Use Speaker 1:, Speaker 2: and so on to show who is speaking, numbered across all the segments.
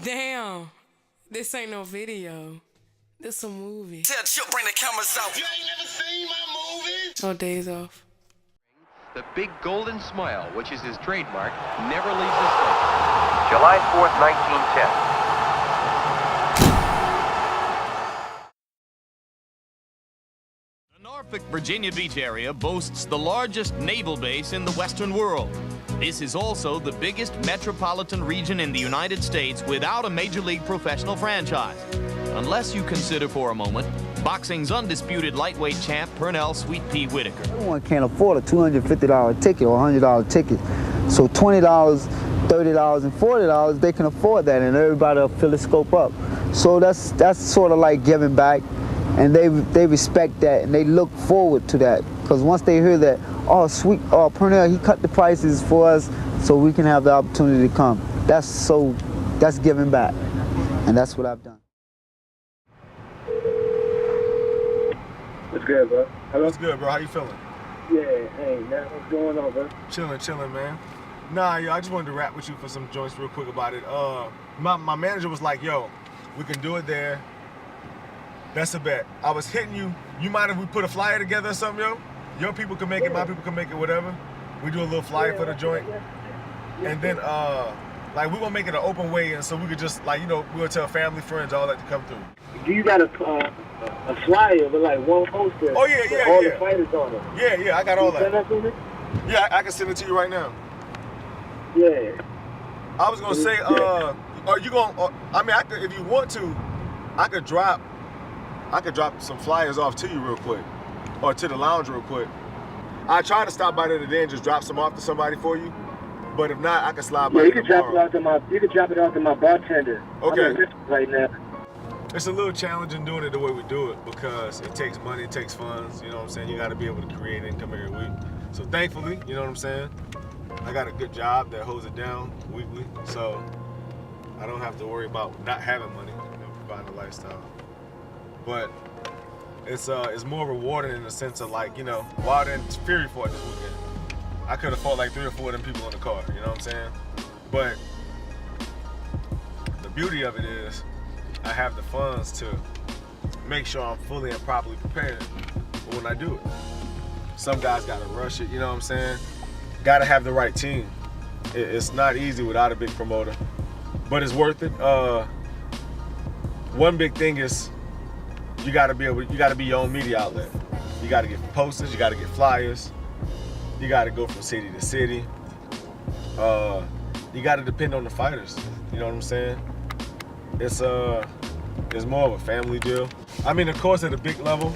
Speaker 1: Damn. This ain't no video. This a movie.
Speaker 2: Tell Chip bring the cameras out. You ain't never seen my movies.
Speaker 1: No days off.
Speaker 3: The big golden smile, which is his trademark, never leaves his face. July 4th, 1910.
Speaker 4: The Norfolk, Virginia Beach area boasts the largest naval base in the Western world. This is also the biggest metropolitan region in the United States without a major league professional franchise. Unless you consider for a moment boxing's undisputed lightweight champ, Pernell Sweet Pea Whitaker.
Speaker 5: Everyone can't afford a $250 ticket or $100 ticket. So $20, $30, and $40, they can afford that, and everybody will fill the scope up. So that's sort of like giving back, and they respect that, and they look forward to that. Because once they hear that, Pernell, he cut the prices for us so we can have the opportunity to come. That's giving back, and that's what I've done.
Speaker 6: What's good, bro? Hello?
Speaker 7: What's good, bro? How you feeling?
Speaker 6: Yeah, hey, man, what's going on, bro?
Speaker 7: Chilling, man. Nah, yo, I just wanted to rap with you for some joints real quick about it. My manager was like, yo, we can do it there. That's a bet. I was hitting you. You mind if we put a flyer together or something, yo? Your people can make it, my people can make it, whatever. We do a little flyer for the joint. And then, like, we're gonna make it an open way, and so we could just, like, you know, we'll tell family, friends, all that to come through.
Speaker 6: Do you got a flyer with, like, one poster?
Speaker 7: Oh, yeah.
Speaker 6: All the fighters on it?
Speaker 7: Yeah, I got all that.
Speaker 6: Send that to me?
Speaker 7: Yeah, I can send it to you right now.
Speaker 6: Yeah.
Speaker 7: I was gonna say, are you gonna? I mean, if you want to, I could drop some flyers off to you real quick, or to the lounge real quick. I try to stop by there today and just drop some off to somebody for you, but if not, I can slide by.
Speaker 6: Yeah, you can drop it off to my bartender.
Speaker 7: Okay.
Speaker 6: I'm in right now.
Speaker 7: It's a little challenging doing it the way we do it because it takes money, it takes funds. You know what I'm saying? You got to be able to create income every week. So thankfully, you know what I'm saying? I got a good job that holds it down weekly, so I don't have to worry about not having money and providing a lifestyle. But it's more rewarding in the sense of, like, you know, Wilder and Fury fought this weekend. I could have fought like 3 or 4 of them people in the car, you know what I'm saying? But the beauty of it is I have the funds to make sure I'm fully and properly prepared for when I do it. Some guys gotta rush it, you know what I'm saying? Gotta have the right team. It's not easy without a big promoter, but it's worth it. One big thing is you gotta be your own media outlet. You gotta get posters, you gotta get flyers, you gotta go from city to city. You gotta depend on the fighters, you know what I'm saying? It's more of a family deal. I mean, of course, at a big level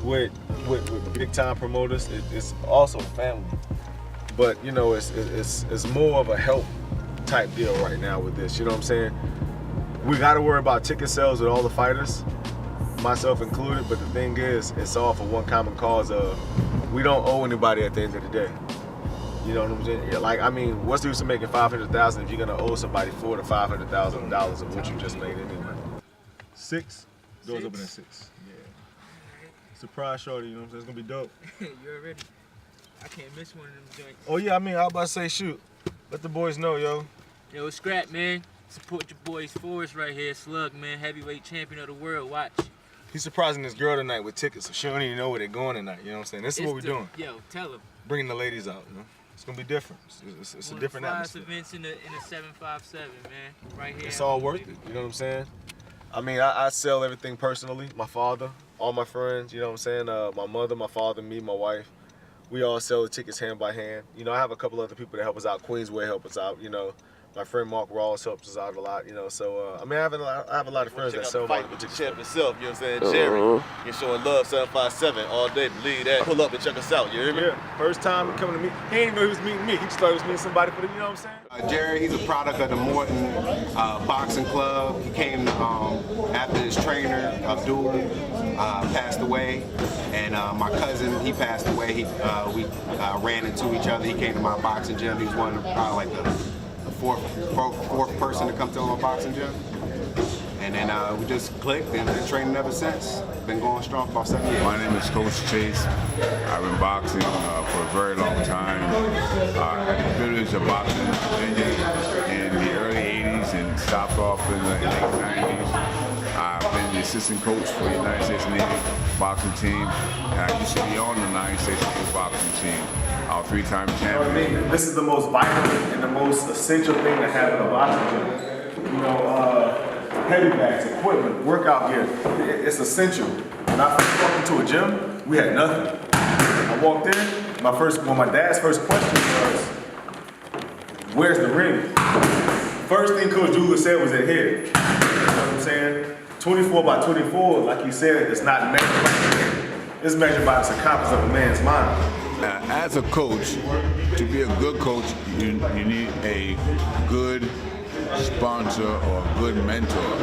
Speaker 7: with big time promoters, it's also family. But, you know, it's more of a help type deal right now with this, you know what I'm saying? We gotta worry about ticket sales with all the fighters, myself included, but the thing is, it's all for one common cause of we don't owe anybody at the end of the day. You know what I'm saying? Yeah, like, I mean, what's the use of making $500,000 if you're gonna owe somebody $400,000 to $500,000 of what you just made anyway? 6? Doors open at 6. Yeah. Surprise shorty, you know what I'm saying? It's gonna be dope.
Speaker 8: You already? I can't miss one of them joints.
Speaker 7: Oh yeah, I mean, I was about to say, shoot. Let the boys know, yo.
Speaker 8: Yo, scrap, man. Support your boys, Forrest right here, Slug, man. Heavyweight champion of the world, watch.
Speaker 7: He's surprising this girl tonight with tickets, so she don't even know where they're going tonight, you know what I'm saying? This is what we're doing.
Speaker 8: Yo, tell him.
Speaker 7: Bringing the ladies out, you know? It's gonna be different. It's a different atmosphere.
Speaker 8: Events in the 757, man. Right here.
Speaker 7: It's all worth it, you know what I'm saying? I mean, I sell everything personally. My father, all my friends, you know what I'm saying? My mother, my father, me, my wife. We all sell the tickets hand by hand. You know, I have a couple other people that help us out. Queensway help us out, you know. My friend Mark Rawls helps us out a lot, you know. So, I mean, I have a lot of friends that sell my
Speaker 9: with the champ himself, you know what I'm saying? Jerry, you're showing love 757 all day. Believe that. Pull up and check us out, you hear me?
Speaker 7: Yeah, first time coming to meet. He didn't know he was meeting me. He just thought he was meeting somebody for the, you know what I'm saying?
Speaker 10: Jerry, he's a product of the Morton Boxing Club. He came after his trainer, Abdul, passed away. And my cousin, he passed away. We ran into each other. He came to my boxing gym. He was one of probably like the fourth person to come to my boxing gym. And then we just clicked and been training ever since. Been going strong for about 7 years.
Speaker 11: My name is Coach Chase. I've been boxing for a very long time. I had the privilege of boxing in Virginia in the early stopped off in the late 90s. I've been the assistant coach for the United States Navy boxing team, and I used to be on the United States Navy boxing team. I'm a 3-time champion.
Speaker 7: This is the most vital and the most essential thing to have in a boxing gym. You know, heavy bags, equipment, workout gear, it's essential. When I first walked into a gym, we had nothing. I walked in, my dad's first question was, where's the ring? First thing Coach Julius said was in here. You know what I'm saying? 24 by 24, like you said, it's not measured by the ring. It's measured by the circumference of a man's mind.
Speaker 11: As a coach, to be a good coach, you need a good sponsor or a good mentor.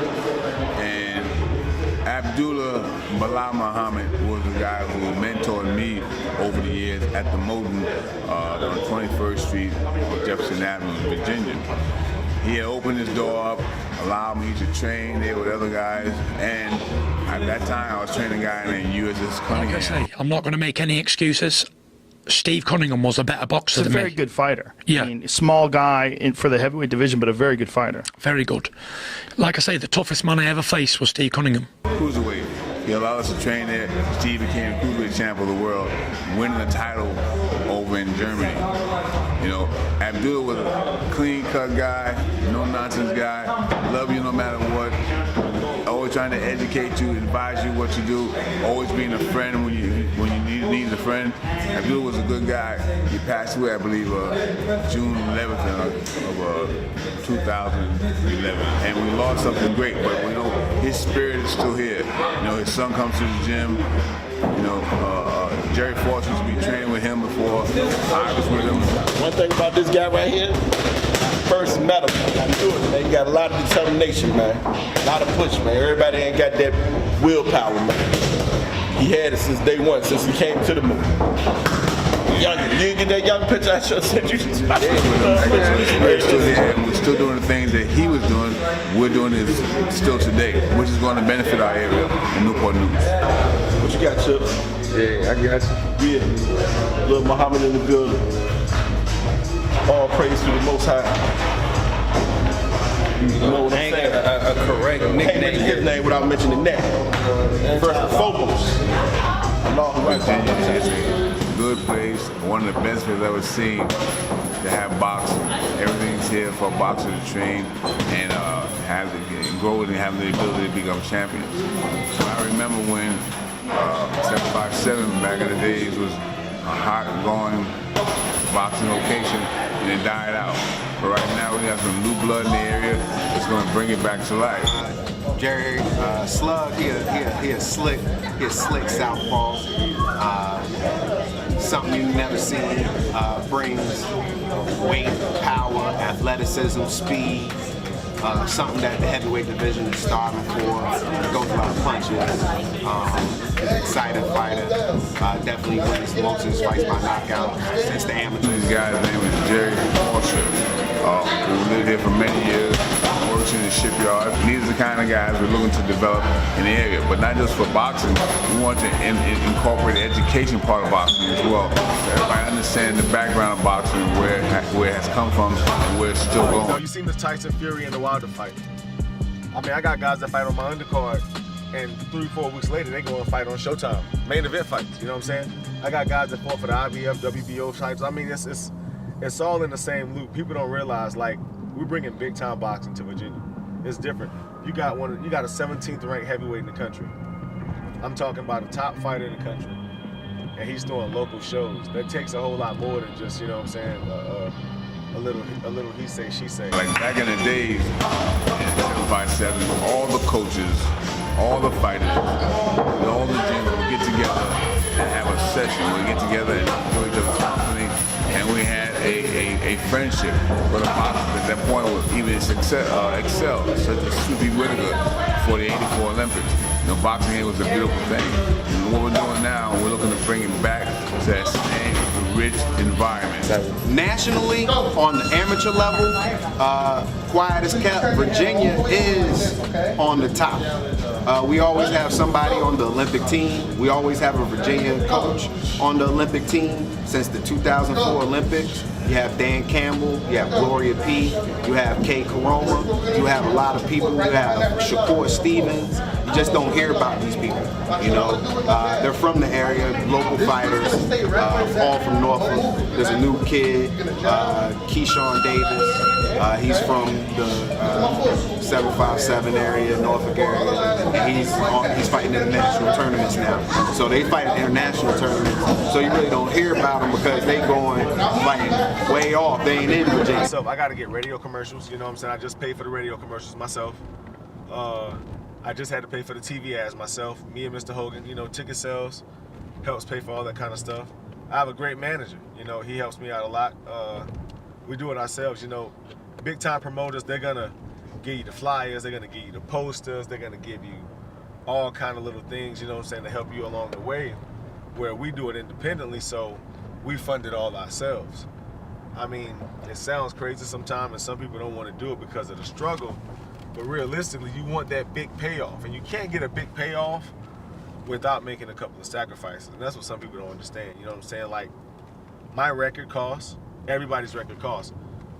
Speaker 11: And Abdullah Bilal Muhammad was the guy who mentored me over the years at the Moden on 21st Street on Jefferson Avenue in Virginia. He had opened his door up, allowed me to train there with other guys, and at that time I was training a guy named USS Cunningham.
Speaker 12: Like I say, I'm not going to make any excuses. Steve Cunningham was a better boxer than me.
Speaker 13: He's a very good fighter.
Speaker 12: Yeah.
Speaker 13: I mean, small guy for the heavyweight division, but a very good fighter.
Speaker 12: Very good. Like I say, the toughest man I ever faced was Steve Cunningham.
Speaker 11: Cruiserweight. He allowed us to train there. Steve became cruiserweight champ of the world, winning the title over in Germany. You know, Abdullah was a clean-cut guy, no-nonsense guy, love you no matter what, always trying to educate you, advise you what to do, always being a friend when you need a friend. Abdullah was a good guy. He passed away, I believe, June 11th of 2011. And we lost something great, but you know, his spirit is still here. You know, his son comes to the gym. You know, Jerry Forrest used to be training with him before. I was with him.
Speaker 9: One thing about this guy right here, first met him, I knew it, man. He got a lot of determination, man. A lot of push, man. Everybody ain't got that willpower, man. He had it since day one, since he came to the movie. Young, you didn't get that young picture I should have sent you?
Speaker 11: We're still doing the things that he was doing. We're doing it still today, which is going to benefit our area in Newport News.
Speaker 9: What you got, Chips?
Speaker 11: Yeah, I got you.
Speaker 9: Yeah, little Muhammad in the building. All praise to the Most High. You know what I'm saying?
Speaker 14: A correct nickname.
Speaker 9: Can't mention his name without mentioning that. First and foremost.
Speaker 11: Virginia is a good place, one of the best places I've ever seen to have boxing. Everything's here for boxers to train and have to grow and have the ability to become champions. So I remember when 757 back in the days was a hot going boxing location and it died out. But right now we have some new blood in the area that's going to bring it back to life.
Speaker 10: Jerry Slug, he a slick southpaw. Something you never seen. Brings weight, power, athleticism, speed. Something that the heavyweight division is starving for. Goes a lot of punches. He's an excited fighter. Definitely wins most of his fights by knockout since the amateur.
Speaker 11: This guy's name is Jerry Forrest. Who lived here for many years. Works in the shipyard. These are the kind of guys we're looking to develop in the area, but not just for boxing. We want to incorporate the education part of boxing as well. Everybody understand the background of boxing, where it has come from, and where it's still going.
Speaker 7: You know, you seen the Tyson Fury and the Wilder fight. I mean, I got guys that fight on my undercard, and 3-4 weeks later they go and fight on Showtime, main event fights. You know what I'm saying? I got guys that fought for the IBF, WBO types. I mean, it's all in the same loop. People don't realize, like, we're bringing big time boxing to Virginia. It's different. You got a 17th ranked heavyweight in the country. I'm talking about a top fighter in the country, and he's throwing local shows. That takes a whole lot more than just, you know what I'm saying, a little he say, she say.
Speaker 11: Like back in the days, in 757, all the coaches, all the fighters, all the gyms would get together and have a session. We'd get together and enjoy each other's company, and we had a friendship. But the boxers at that point was even excel, such as Snoopy Whittaker for the '84 Olympics. You know, boxing here was a beautiful thing. And what we're doing now, we're looking to bring it back to that same rich environment.
Speaker 10: Nationally, on the amateur level, quiet as kept, Virginia is on the top. We always have somebody on the Olympic team. We always have a Virginia coach on the Olympic team since the 2004 Olympics. You have Dan Campbell, you have Gloria P, you have Kay Coroma, you have a lot of people, you have Shakur Stevens. You just don't hear about these people, you know. They're from the area, local fighters, all from Norfolk. There's a new kid, Keyshawn Davis. He's from the 757 area, Norfolk area, and he's fighting international tournaments now. So they fight in international tournaments, so you really don't hear about them because they going fighting way off. They ain't in Virginia.
Speaker 7: So I got to get radio commercials, you know what I'm saying? I just paid for the radio commercials myself. I just had to pay for the TV ads myself. Me and Mr. Hogan, you know, ticket sales helps pay for all that kind of stuff. I have a great manager, you know, he helps me out a lot. We do it ourselves, you know. Big time promoters, they're gonna give you the flyers, they're gonna give you the posters, they're gonna give you all kind of little things, you know what I'm saying, to help you along the way, where we do it independently, so we fund it all ourselves. I mean, it sounds crazy sometimes, and some people don't want to do it because of the struggle, but realistically, you want that big payoff, and you can't get a big payoff without making a couple of sacrifices, and that's what some people don't understand, you know what I'm saying? Like, my record costs, everybody's record costs.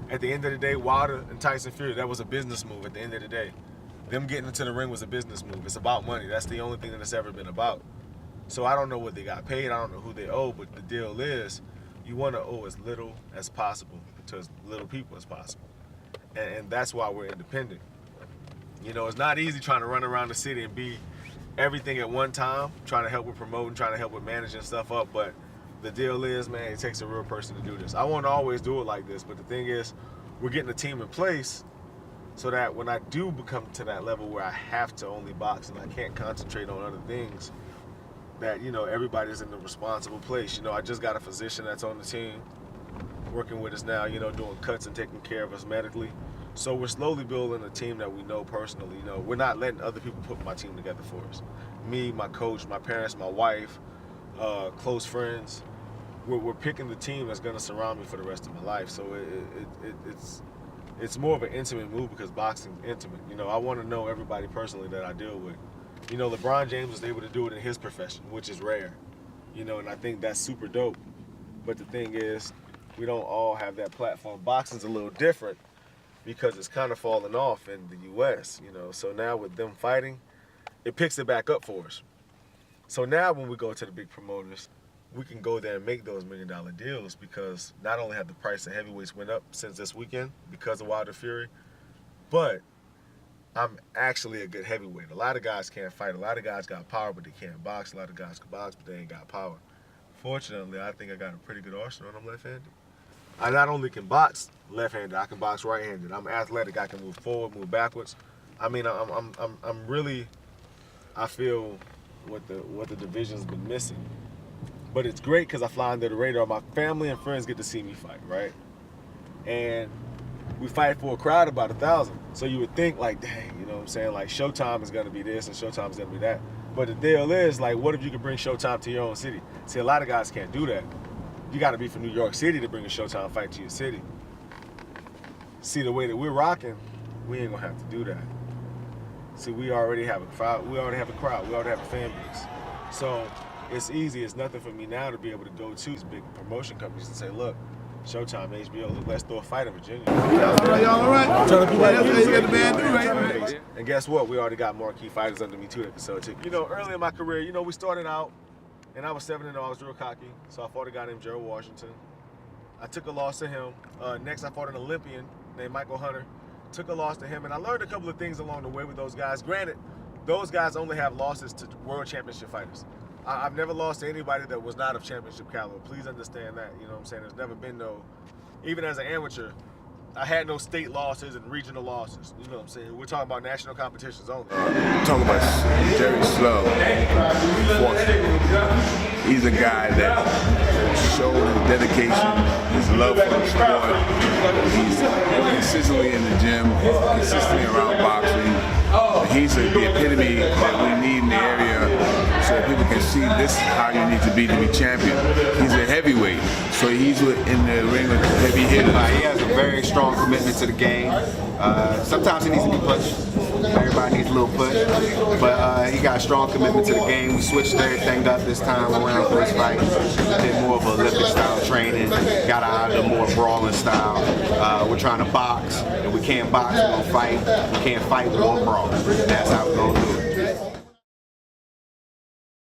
Speaker 7: At the end of the day, Wilder and Tyson Fury, that was a business move at the end of the day. Them getting into the ring was a business move. It's about money. That's the only thing that it's ever been about. So I don't know what they got paid. I don't know who they owe, but the deal is you want to owe as little as possible to as little people as possible. And that's why we're independent. You know, it's not easy trying to run around the city and be everything at one time, trying to help with promoting, trying to help with managing stuff up, but the deal is, man, it takes a real person to do this. I won't always do it like this, but the thing is, we're getting a team in place so that when I do become to that level where I have to only box and I can't concentrate on other things, that, you know, everybody's in the responsible place. You know, I just got a physician that's on the team working with us now, you know, doing cuts and taking care of us medically. So we're slowly building a team that we know personally. You know, we're not letting other people put my team together for us. Me, my coach, my parents, my wife, close friends. We're picking the team that's gonna surround me for the rest of my life. So it's more of an intimate move because boxing's intimate. You know, I want to know everybody personally that I deal with. You know, LeBron James was able to do it in his profession, which is rare. You know, and I think that's super dope. But the thing is, we don't all have that platform. Boxing's a little different because it's kind of fallen off in the U.S., you know. So now with them fighting, it picks it back up for us. So now when we go to the big promoters, we can go there and make those $1 million deals because not only have the price of heavyweights went up since this weekend because of Wilder Fury, but I'm actually a good heavyweight. A lot of guys can't fight. A lot of guys got power, but they can't box. A lot of guys can box, but they ain't got power. Fortunately, I think I got a pretty good arsenal and I'm left-handed. I not only can box left-handed, I can box right-handed. I'm athletic. I can move forward, move backwards. I mean, I'm really, I feel what the division's been missing. But it's great because I fly under the radar. My family and friends get to see me fight, right? And we fight for a crowd about 1,000. So you would think like, dang, you know what I'm saying? Like Showtime is gonna be this and Showtime is gonna be that. But the deal is, like, what if you could bring Showtime to your own city? See, a lot of guys can't do that. You gotta be from New York City to bring a Showtime fight to your city. See, the way that we're rocking, we ain't gonna have to do that. See, we already have a crowd, we already have a fan base. So it's easy, it's nothing for me now to be able to go to these big promotion companies and say, look, Showtime, HBO, look, let's throw a fight in Virginia.
Speaker 9: Y'all all right? Trying to do that. You got the band do, right?
Speaker 7: And guess what? We already got marquee fighters under me too that can sell tickets. You know, early in my career, you know, we started out and I was 7-0, I was real cocky. So I fought a guy named Gerald Washington. I took a loss to him. Next, I fought an Olympian named Michael Hunter. Took a loss to him, and I learned a couple of things along the way with those guys. Granted, those guys only have losses to world championship fighters. I've never lost to anybody that was not of championship caliber. Please understand that. You know what I'm saying? There's never been no, even as an amateur, I had no state losses and regional losses. You know what I'm saying? We're talking about national competitions only.
Speaker 11: Talk about Jerry Slugger. He's a guy that showed his dedication, his love for the sport. He's consistently in the gym, consistently around boxing. He's the epitome that we need in the area so people can see this is how you need to be champion. He's a heavyweight. So he's in the ring with heavy hitters.
Speaker 10: He has a very strong commitment to the game. Sometimes he needs to be pushed. Everybody needs a little push. But he got a strong commitment to the game. We switched everything up this time around for this fight. Did more of Olympic style training. Got out of the more brawling style. We're trying to box. If we can't box, we're going to fight. We can't fight, we're going to brawl. That's how we're going to do it.